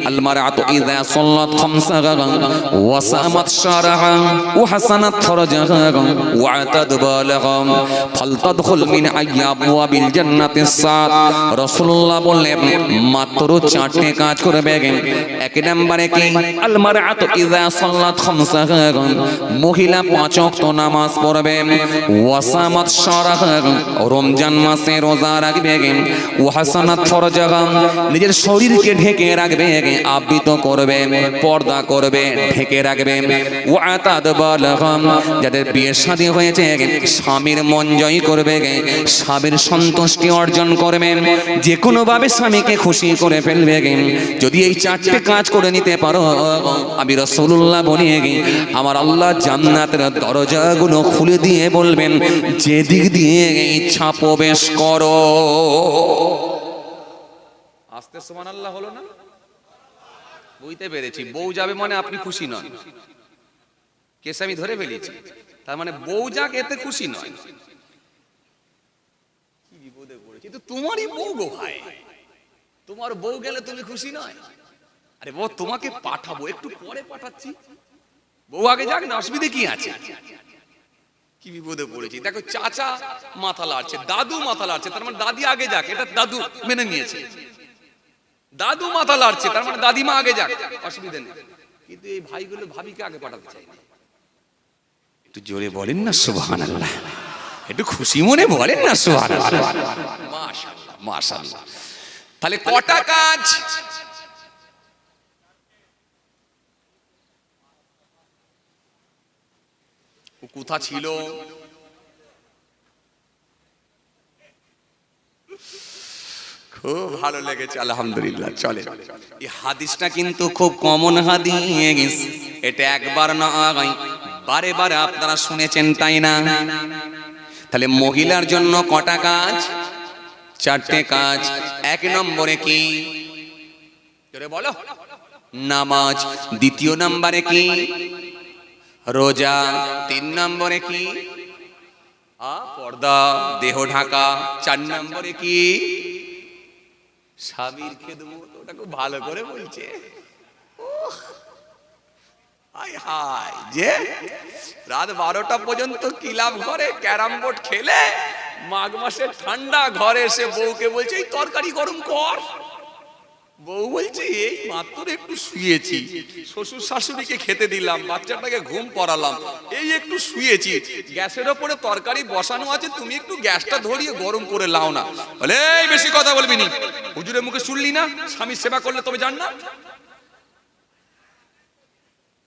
আল মারআতু ইযা সাল্লাত খামসাহা ওয়া সামাত শারহা ওয়া হাসানাত ফারজাহা ওয়া তাদবালাহা ফালতাদখুল মিন আইয়াবওয়াবিল জান্নাতিস সাত। রাসূলুল্লাহ বললেন মাত্র চারটে কাজ করবে। এক নম্বরে কি? আল মারআতু ইযা সাল্লাত খামসাহা, মহিলা পাঁচ ওয়াক্ত নামাজ পড়বে। ওয়া সামাত শারহা, রমজান মাসে রোজা রাখবে। ওয়াহাসানাত ফরজাহা, নিজের শরীরকে ঢেকে রাখবে, আবৃত করবে, পর্দা করবে, ঢেকে রাখবে। ওয়াতাদবালাহা, যাদের বিয়ে শাদী হয়েছে স্বামীর মন জয় করবে, স্বামীর সন্তুষ্টি অর্জন করবে, যে কোনো ভাবে স্বামীকে খুশি করে ফেলবে। যদি এই চারটে কাজ করে নিতে পারো, আমি রাসূলুল্লাহ বলি আমার আল্লাহ জান্নাতের দরজাগুলো খুলে দিয়ে বলবেন, যে দিক দিয়ে ইচ্ছা প্রবেশ করো। আস্তে সুবহানাল্লাহ হলো না? বুঝতে পেরেছি। বউ যাবে মানে আপনি খুশি নন, কেস আমি ধরে ফেলেছি। তার মানে বউ যাক এতে খুশি নয়। কি বিপদে পড়েছি, তো তোমারই বউ গো ভাই, তোমার বউ গেলে তুমি খুশি নয়? আরে বউ তোমাকে পাঠাবো, একটু পরে পাঠাচ্ছি, বউ আগে যাক না, অসুবিধে কি আছে? কি বিপদে পড়েছি। দেখো চাচা মাথা লাড়ছে, দাদু মাথা লাড়ছে, তার মানে দাদি আগে যাক, এটা দাদু মেনে নিয়েছে। দাদু মাথা লাড়ছে, তার মানে দাদিমা আগে যাক, অসুবিধা নেই। কিন্তু এই ভাইগুলো ভাবিকে আগে পাঠাতে চাই না। একটু জোরে বলেন না সুবহানাল্লাহ, একটু খুশি মনে বলেন না সুবহানাল্লাহ। মাশাআল্লাহ মাশাআল্লাহ। তাহলে কটা কাজ? কোথা ছিল? খুব ভালো লেগেছে, আলহামদুলিল্লাহ। চলে, এই হাদিসটা কিন্তু খুব কমন হাদিস। এটা একবার নয়, বারে বারে আপনারা শুনেছেন, তাই না? তাহলে মহিলার জন্য কটা কাজ? চারটে কাজ। এক নম্বরে কি? বলো, নামাজ। দ্বিতীয় নম্বরে কি? রোজা। তিন নম্বরে কি? পর্দা, দেহ ঢাকা। চার নম্বরে কি? স্বামীর খেদমত। ওটা খুব ভালো করে বলছে। হায় হায়, যে রাত 12টা পর্যন্ত ক্লাব ঘরে ক্যারাম বোর্ড খেলে মাঘ মাসের ঠান্ডা ঘরে এসে বউকে বলছে এই তরকারি গরম কর। বউ বলছে এই মাত্র একটু শুয়েছি, শ্বশুর শাশুড়িকে খেতে দিলাম, বাচ্চাটাকে ঘুম পড়ালাম, এই একটু শুয়েছি, গ্যাসের ওপরে তরকারি বসানো আছে, তুমি একটু গ্যাসটা ধরিয়ে গরম করে লাও না। বলে এই বেশি কথা বলবি নি, হুজুরের মুখে শুনলি না স্বামীর সেবা করলে তবে জান না।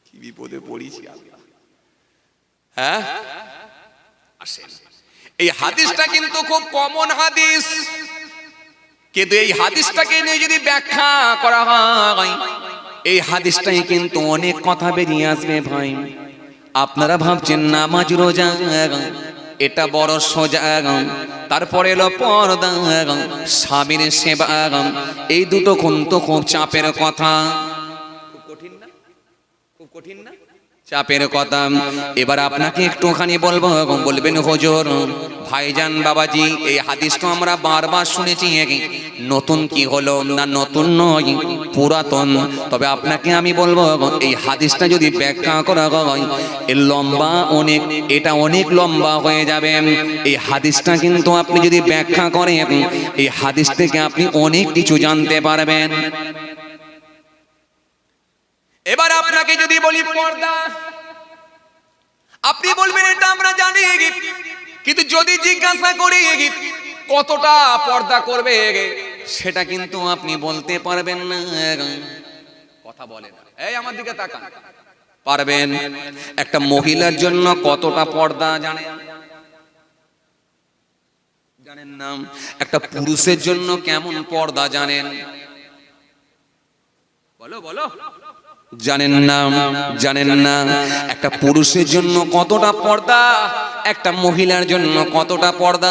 কি বিপদে পড়িছি আল্লাহ। হ্যাঁ আসেন, এই হাদিসটা কিন্তু খুব কমন হাদিস, কিন্তু এই হাদিসটাকে নিয়ে যদি ব্যাখ্যা করা হয় এই হাদিসটাই কিন্তু অনেক কথা বেরিয়ে আসবে ভাই। আপনারা ভাবছেন নামাজ রোজা এটা বড় সোজা, তারপরে এলো পর্দা, স্বামীর সেবা, এই দুটো কিন্তু খুব চাপের কথা। খুব কঠিন না? খুব কঠিন না? চাপের কথা। এবার আপনাকে একটুখানি বলবো, বলবেন হুজুর ভাইজান বাবাজি এই হাদিসটা আমরা বারবার শুনেছি, নতুন কি হলো? না নতুন নয়, পুরাতন। তবে আপনাকে আমি বলবো এই হাদিসটা যদি ব্যাখ্যা করা হয় এর লম্বা অনেক, এটা অনেক লম্বা হয়ে যাবে। এই হাদিসটা কিন্তু আপনি যদি ব্যাখ্যা করেন এই হাদিস থেকে আপনি অনেক কিছু জানতে পারবেন। এবার আপনাকে যদি বলি পর্দা, আপনি বলবেন এটা আমরা জানি, কিন্তু যদি জিজ্ঞাসা করি কতটা পর্দা করবে সেটা কিন্তু আপনি বলতে পারবেন না। কথা বলেন, এই আমার দিকে তাকান, পারবেন? একটা মহিলার জন্য কতটা পর্দা জানেন? জানেন না? একটা পুরুষের জন্য কেমন পর্দা জানেন? বলো বলো। জানেন না? জানেন না? একটা পুরুষের জন্য কতটা পর্দা, একটা মহিলার জন্য কতটা পর্দা,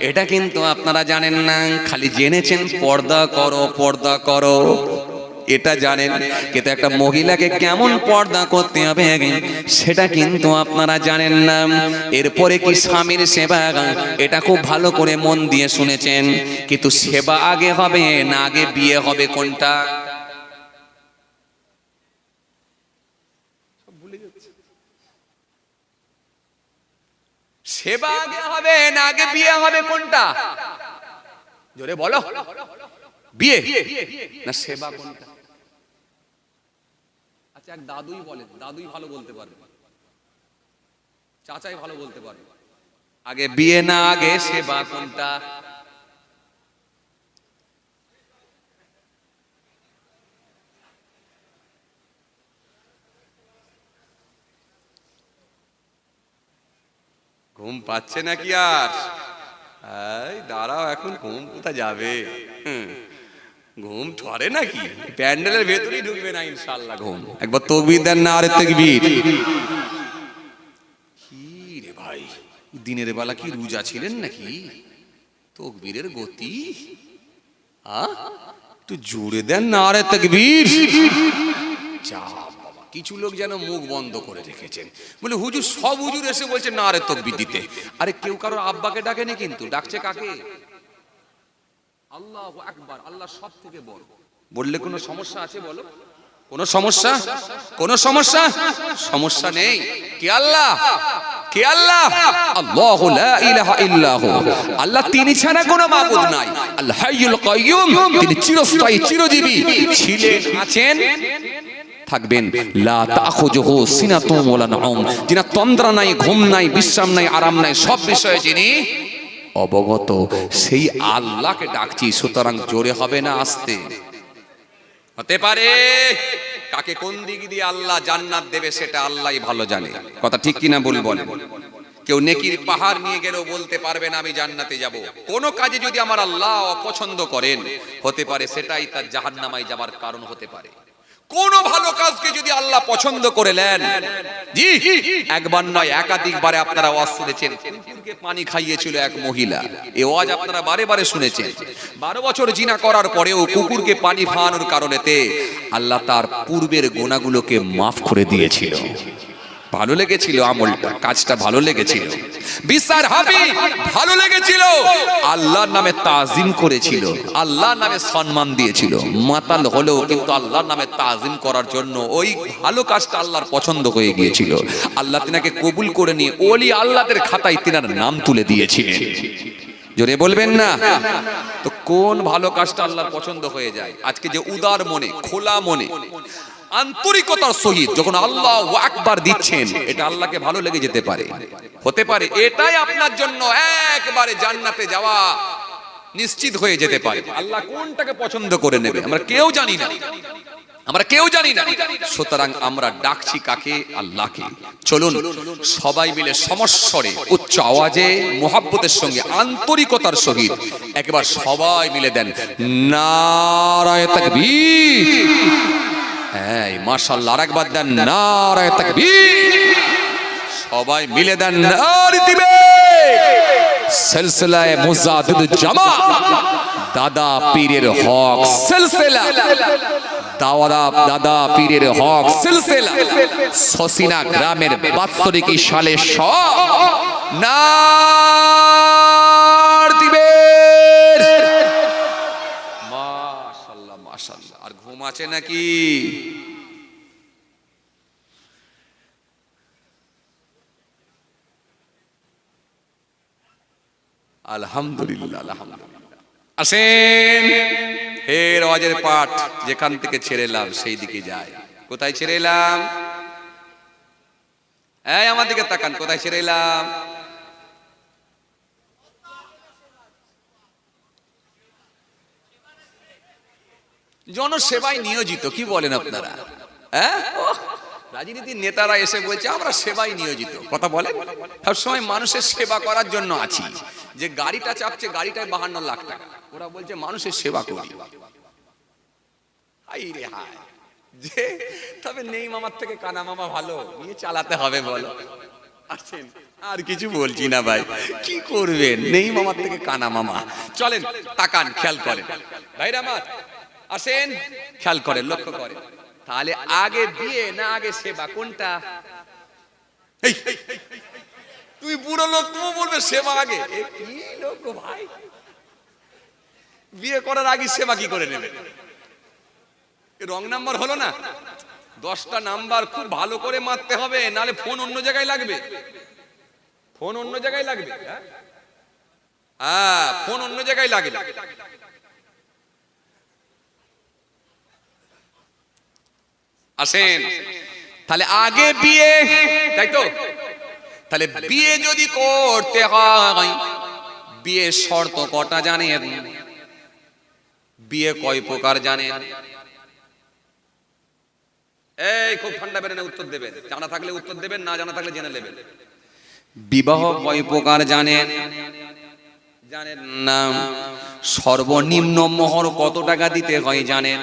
এটা কিন্তু আপনারা জানেন না। খালি জেনেছেন পর্দা করো পর্দা করো, এটা জানেন, কিন্তু একটা মহিলাকে কেমন পর্দা করতে হবে সেটা কিন্তু আপনারা জানেন না। এরপরে কি স্বামীর সেবা, এটা খুব ভালো করে মন দিয়ে শুনেছেন, কিন্তু সেবা আগে হবে না আগে বিয়ে হবে কোনটা? সেবা আগে হবে না আগে বিয়ে হবে কোনটা? জোরে বলো। বিয়ে না সেবা কোনটা? আচ্ছা এক দাদুই বলেন, দাদুই ভালো বলতে পারবে, চাচাই ভালো বলতে পারবে, আগে বিয়ে না আগে সেবা কোনটা? ঘুম পাচ্ছে নাকি আর? এই দাঁড়াও, এখন ঘুম কোথায় যাবে? ঘুম ধরে নাকি? প্যান্ডেলের ভেতরেই ঢুকবে না ইনশাআল্লাহ ঘুম। একবার তাকবীর দেন না, আরে তাকবীর। কি রে ভাই, দিনের বেলা কি রোজা ছিলেন নাকি? তাকবীরের গতি একটু জোরে দেন না, আরে তাকবীর। কিছু লোক যেন মুখ বন্ধ করে রেখেছেন, বলে হুজুর সব হুজুর এসে বলছে না আরে তাকবীর দিতে। আরে কেউ কারোর আব্বাকে ডাকেনি, কিন্তু ডাকছে কাকে? আল্লাহু আকবার। আল্লাহ সব থেকে বড়। বললে কোনো সমস্যা আছে? বলো, কোনো সমস্যা? কোনো সমস্যা? সমস্যা নেই। কে আল্লাহ? কে আল্লাহ? আল্লাহু লা ইলাহা ইল্লাহু, আল্লাহ তিনি ছাড়া কোনো মাবুদ নাই। আল হাইয়ুল কাইয়ুম, তিনি চিরস্থায়ী চিরজীবী ছিলেন, আছেন, থাকবেন। লা তাখুযুহু সিনাতুন ওয়ালা নাওম, যিনি তন্দ্রা নাই, ঘুম নাই, বিশ্রাম নাই, আরাম নাই, সব বিষয়ে যিনি অবগত, সেই আল্লাহকে ডাকছি। সুতরাং জোরে হবে না আস্তে হতে পারে। কাকে কোন দিক দিয়ে আল্লাহ জান্নাত দেবে সেটা আল্লাহই ভালো জানে। কথা ঠিক কিনা বল বলেন? কেউ নেকির পাহাড় নিয়ে গেলেও বলতে পারবে না আমি জান্নাতে যাব। কোন কাজে যদি আমার আল্লাহ অপছন্দ করেন, হতে পারে সেটাই তার জাহান্নামায় যাবার কারণ হতে পারে। কোন ভালো কাজকে যদি আল্লাহ পছন্দ করে নেন, জি একবার নয় একাধিকবারে আপনারা ওয়াজ শুনেছেন, কুকুরকে পানি খাইয়েছিল এক মহিলা, এই ওয়াজ আপনারা বারে বারে শুনেছেন। 12 বছর জিনা করার পরেও কুকুরকে পানি খাওয়ানোর কারণেতে আল্লাহ তার পূর্বের গুনাহগুলোকে মাফ করে দিয়েছিল। ভালো লেগেছিল, আমলটা কাজটা ভালো লেগেছিল, বিচার হবে ভালো লেগেছিল, আল্লাহর নামে তাজিম করেছিল, আল্লাহর নামে সম্মান দিয়েছিল, মাতাল হলেও কিন্তু আল্লাহর নামে তাজিম করার জন্য ওই ভালো কাজটা আল্লাহর পছন্দ হয়ে গিয়েছিল। আল্লাহ তিনাকে কবুল করে নিয়ে ওলি আল্লাহদের খাতায় তিনার নাম তুলে দিয়েছিলেন। জোরে বলবেন না? তো কোন ভালো কাজটা আল্লাহর পছন্দ হয়ে যায়? আজকে যে উদার মনে, খোলা মনে, আন্তরিকতার সহিত যখন আল্লাহু আকবার দিচ্ছেন, এটা আল্লাহকে ভালো লেগে যেতে পারে, হতে পারে এটাই আপনার জন্য একবারে জান্নাতে যাওয়া নিশ্চিত হয়ে যেতে পারে। আল্লাহ কোনটাকে পছন্দ করে নেবে আমরা কেউ জানি না, আমরা কেউ জানি না। সুতরাং আমরা ডাকছি কাকে? আল্লাহকে। চলুন সবাই মিলে সমস্বরে উচ্চ আওয়াজে মোহাব্বতের সঙ্গে আন্তরিকতার সহিত একবার সবাই মিলে দেন নারায়ে তাকবীর। এই মাশাআল্লাহ, আরেকবার দেন নারায়ে তাকবীর। সবাই মিলে দেন নারে দিবে সিলসিলায়ে মুজাদ্দিদুল জামা দাদা পীরের হক সিলসিলা, দাদা পীরের হক সিলসিলা সসিনা গ্রামের বাৎসরিক সালে সব নার দিবে। মাশাআল্লাহ মাশাআল্লাহ। আর ঘুম আছে নাকি? আলহামদুলিল্লাহ আলহামদুলিল্লাহ। আসেন হে রওয়াজের পাঠ যেখান থেকে ছেড়ে এলাম সেই দিকে যায়। কোথায় ছেড়ে এলাম? এই আমার দিকে তাকান, কোথায় ছেড়ে এলাম? জনসেবায় নিয়োজিত। কি বলেন আপনারা? হ্যাঁ, রাজনীতির নেতারা এসে বলছে আমরা সেবায় নিয়োজিত। কথা বলেন, সবসময় মানুষের সেবা করার জন্য আছি। যে গাড়িটা চাপছে গাড়িটায় 52 লাখ টাকা, ওরা বলছে মানুষের সেবা করি। হাই রে হাই, যে তবে নেই মামার থেকে কানা মামা ভালো, নিয়ে চালাতে হবে বলো। আসেন, আর কিছু বলছি না ভাই, কি করবেন? নেই মামার থেকে কানা মামা। চলেন তাকান, খেয়াল করেন ভাইরা আমার, আসেন খেয়াল করেন, লক্ষ্য করেন। তাহলে আগে বিয়ে না আগে সেবা, কোনটা? তুই বুড়ো লোক, তুমি বলবে সেবা আগে? কি লোক ভাই, বিয়ে করার আগে সেবা কি করে নেবে? রং নাম্বার হলো না? 10টা নাম্বার খুব ভালো করে মারতে হবে, নালে ফোন অন্য জায়গায় লাগবে, ফোন অন্য জায়গায় লাগবে। হ্যাঁ, ফোন অন্য জায়গায় লাগবে। আসেন, তাহলে আগে বিয়ে, তাই তো? তাহলে বিয়ে যদি করতে হয়, বিয়ের শর্ত কটা জানেন? বিয়ে কয় প্রকার জানেন? এই খুব ঠান্ডা বেড়ে না, উত্তর দেবেন। জানা থাকলে উত্তর দেবেন, না জানা থাকলে জেনে নেবেন। বিবাহ কয় প্রকার জানেন? জানেন না? সর্বনিম্ন মোহর কত টাকা দিতে হয় জানেন?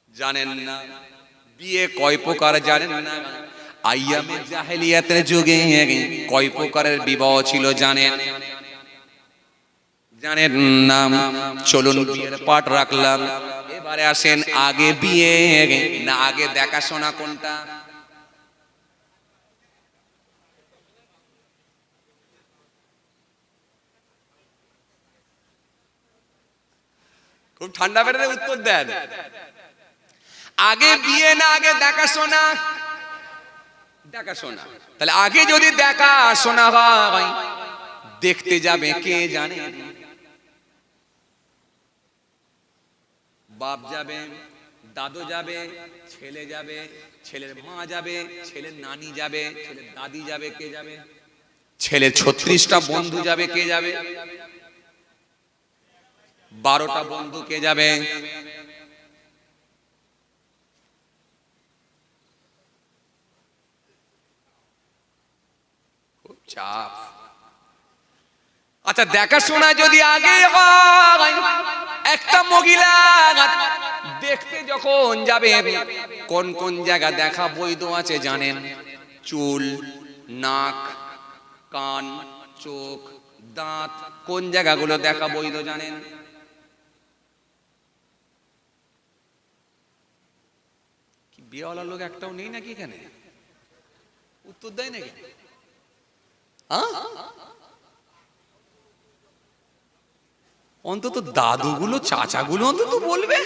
জানেন না? বিয়ে কয় প্রকার জানেন না? আইয়ামে জাহেলিয়াতের যুগে কয় প্রকারের বিবাহ ছিল জানেন? জানেন না? চলুন বিয়ের পাঠ রাখলাম, এবারে আসেন আগে বিয়ে না আগে দেখাশোনা কোনটা? খুব ঠান্ডা বেড়ে উত্তর দেন। আগে বিয়ে না আগে দেখাশোনা? দেখাশোনা। তাহলে আগে যদি দেখাশোনা হয়, দেখতে যাবে কে জানে? বাপ যাবে, দাদু যাবে, ছেলে যাবে, ছেলের মা যাবে, ছেলের নানি যাবে, ছেলের দাদি যাবে, কে যাবে? ছেলের 36টা বন্ধু যাবে, কে যাবে? 12টা বন্ধু কে যাবে? চাপ। আচ্ছা, দেখাশোনা যদি আগে হয়, একটা মহিলা দেখতে যখন যাবে, কোন কোন জায়গা দেখা বৈধ আছে জানেন? চুল, নাক, কান, চোখ, দাঁত, কোন জায়গাগুলো দেখা বৈধ জানেন? বিয়েওয়ালার লোক একটাও নেই নাকি এখানে? উত্তর দেয় নাকি? অন্তত দাদুগুলো চাচাগুলো অন্তত বলবে।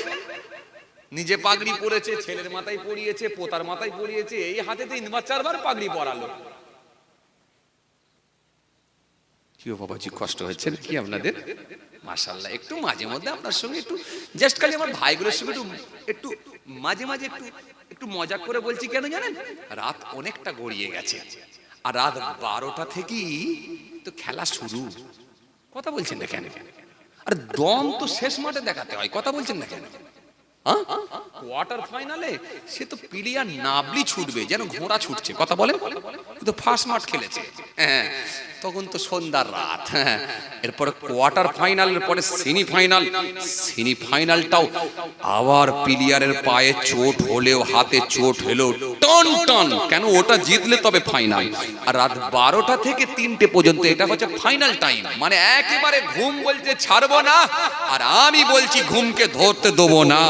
নিজে পাগড়ি পরেছে, ছেলের মাথায় পরিয়েছে, পোতার মাথায় পরিয়েছে, এই হাতে 3 বার 4 বার পাগড়ি পরালো। কি বাবাজি কষ্ট হচ্ছে নাকি আপনাদের? মাশাআল্লাহ, একটু মাঝে মধ্যে আপনার সঙ্গে একটু জাস্ট খালি আমার ভাইগুলোর সঙ্গে একটু মাঝে মাঝে একটু মজা করে বলছি, কেন জানেন? রাত অনেকটা গড়িয়ে গেছে, আর রাত 12টা থেকেই তো খেলা শুরু। কথা বলছেন না কেন? আর দম তো শেষ মাঠে দেখাতে হয়, কথা বলছেন না কেন? কোয়ার্টার ফাইনালে সে তো প্লেয়ার নাবলি ছুটবে যেন ঘোড়া ছুটছে, কথা বলেন। কিন্তু ফার্স্ট মাঠ খেলেছে, হ্যাঁ, তখন তো সন্ধ্যার রাত। এরপরে কোয়ার্টার ফাইনালের পরে সেমিফাইনালটাও আবার প্লেয়ারের পায়ে চোট হলেও হাতে চোট হলেও টন টন, কেন ওটা জিতলে তবে ফাইনাল। আর রাত 12টা থেকে 3টে পর্যন্ত এটা হচ্ছে ফাইনাল টাইম, মানে একেবারে ঘুম বলতে ছাড়বো না, আর আমি বলছি ঘুমকে ধরতে দেবো না।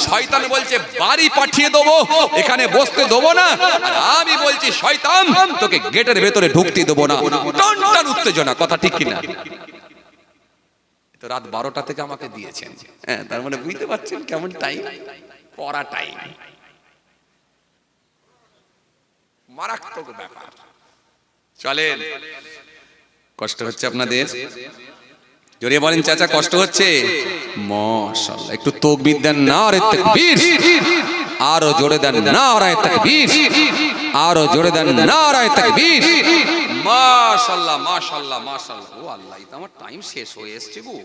শয়তান বলছে বাড়ি পাঠিয়ে দেবো, এখানে বসতে দেবো না, আর আমি বলছি শয়তান তোকে গেটের ভেতরে ঢুকতে দেবো না। টন টন উত্তেজনা, কথা ঠিক কিনা? তো রাত 12টা থেকে আমাকে দিয়েছেন, হ্যাঁ, তার মানে বুঝতে পারছেন কেমন টাইম, পড়া টাইম, মারাত্মক ব্যাপার। চলেন, কষ্ট হচ্ছে আপনাদের? জোরে বলেন চাচা, কষ্ট হচ্ছে? মাশাআল্লাহ, একটু তাকবীর দেন, নারে তাকবীর, আরো জোরে দেন নারে তাকবীর, আরো জোরে দেন নারে তাকবীর। মাশাআল্লাহ মাশাআল্লাহ মাশাআল্লাহ। ও আল্লাহ, এটা আমার টাইম শেষ হয়ে এসেছে গো।